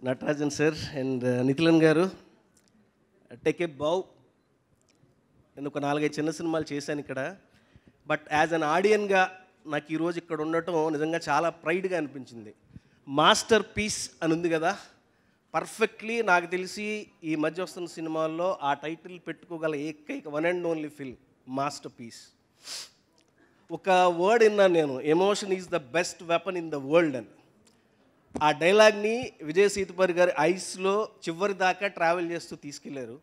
Natarajan sir and నిఖిలన్ గారు, take a బౌ. నేను ఒక 4-5 చిన్న సినిమాలు చేశాను ఇక్కడ. బట్ యాజ్ అన్ ఆడియన్గా నాకు ఈరోజు ఇక్కడ ఉండటం నిజంగా చాలా ప్రైడ్గా అనిపించింది. మాస్టర్ పీస్ అని ఉంది కదా, పర్ఫెక్ట్లీ నాకు తెలిసి ఈ మధ్య వస్తున్న సినిమాల్లో ఆ టైటిల్ పెట్టుకోగల ఏకైక one and only film masterpiece. ఒక వర్డ్ విన్నాను నేను, emotion is the best weapon in the world అని. ఆ డైలాగ్ని విజయ్ సేతుపతి గారి ఐస్లో చివరి దాకా ట్రావెల్ చేస్తూ తీసుకెళ్లారు.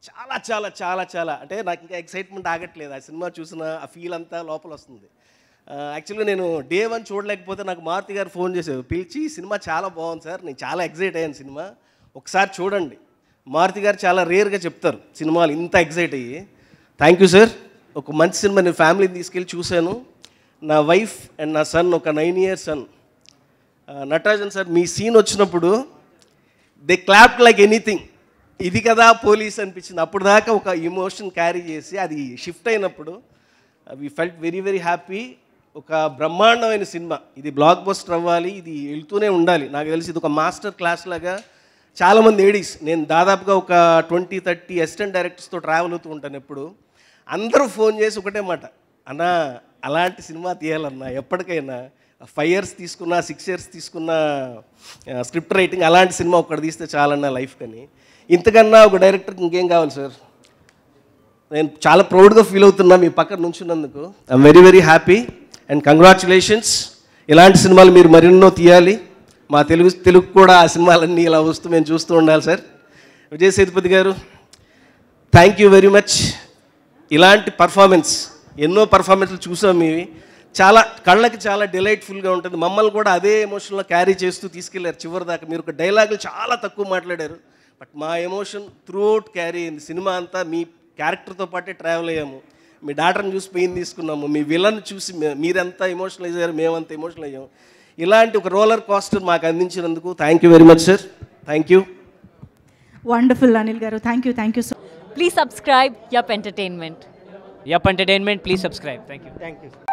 చాలా చాలా చాలా చాలా అంటే నాకు ఇంకా ఎక్సైట్మెంట్ ఆగట్లేదు. ఆ సినిమా చూసిన ఆ ఫీల్ అంతా లోపల వస్తుంది. యాక్చువల్గా నేను డే 1 చూడలేకపోతే నాకు మారుతి గారు ఫోన్ చేశారు, పిలిచి సినిమా చాలా బాగుంది సార్, నేను చాలా ఎగ్జైట్ అయ్యాను, సినిమా ఒకసారి చూడండి. మారుతి గారు చాలా రేర్గా చెప్తారు సినిమాలు ఇంత ఎగ్జైట్ అయ్యి. Thank you sir. ఒక మంచి సినిమా నేను ఫ్యామిలీని తీసుకెళ్ళి చూశాను. నా వైఫ్ అండ్ నా సన్, ఒక 9 years సన్. నటరాజన్ సార్ మీ సీన్ వచ్చినప్పుడు దే క్లాప్డ్ లైక్ ఎనీథింగ్. ఇది కదా పోలీస్ అనిపించింది. అప్పుడు దాకా ఒక ఇమోషన్ క్యారీ చేసి అది షిఫ్ట్ అయినప్పుడు we felt very very happy. ఒక బ్రహ్మాండమైన సినిమా, ఇది బ్లాక్ బస్టర్ అవ్వాలి, ఇది వెళ్తూనే ఉండాలి. నాకు తెలిసి ఇది ఒక మాస్టర్ క్లాస్ లాగా. చాలామంది ఏడీస్, నేను దాదాపుగా ఒక 20-30 అసిస్టెంట్ డైరెక్టర్స్తో ట్రావెల్ అవుతూ ఉంటాను. ఎప్పుడు అందరూ ఫోన్ చేసి ఒకటే మాట, అన్నా అలాంటి సినిమా తీయాలన్నా, ఎప్పటికైనా 5 years తీసుకున్నా 6 years తీసుకున్న స్క్రిప్ట్ రైటింగ్, అలాంటి సినిమా ఒకటి తీస్తే చాలన్నా లైఫ్ కానీ. ఇంతకన్నా ఒక డైరెక్టర్కి ఇంకేం కావాలి సార్. నేను చాలా ప్రౌడ్గా ఫీల్ అవుతున్నా మీ పక్కన నుంచున్నందుకు. I'm very very happy and congratulations. ఇలాంటి సినిమాలు మీరు మరెన్నో తీయాలి. మా తెలుగు కూడా ఆ సినిమాలన్నీ ఇలా వస్తూ మేము చూస్తూ ఉండాలి సార్. విజయ్ సేతుపతి గారు, థ్యాంక్ యూ వెరీ మచ్. ఇలాంటి పర్ఫార్మెన్స్ ఎన్నో పర్ఫార్మెన్స్లు చూసాం మీవి, చాలా కళ్ళకి చాలా డిలైట్ఫుల్గా ఉంటుంది. మమ్మల్ని కూడా అదే ఎమోషన్లో క్యారీ చేస్తూ తీసుకెళ్లారు చివరి దాకా. మీరు ఒక డైలాగులు చాలా తక్కువ మాట్లాడారు, బట్ మా ఎమోషన్ త్రూఅవుట్ క్యారీ అయింది. సినిమా అంతా మీ క్యారెక్టర్తో పాటే ట్రావెల్ అయ్యాము. మీ డాటర్ని చూసి పెయిన్ తీసుకున్నాము, మీ విలన్ చూసి మీరంతా ఎమోషనల్ అయ్యారు, మేమంతా ఎమోషనల్ అయ్యాము. ఇలాంటి ఒక రోలర్ కోస్టర్ మాకు అందించినందుకు thank you very much sir. Thank you. Wonderful Anil garu, thank you so. Please subscribe Yup Entertainment. Yup Entertainment, please subscribe. Thank you. Thank you.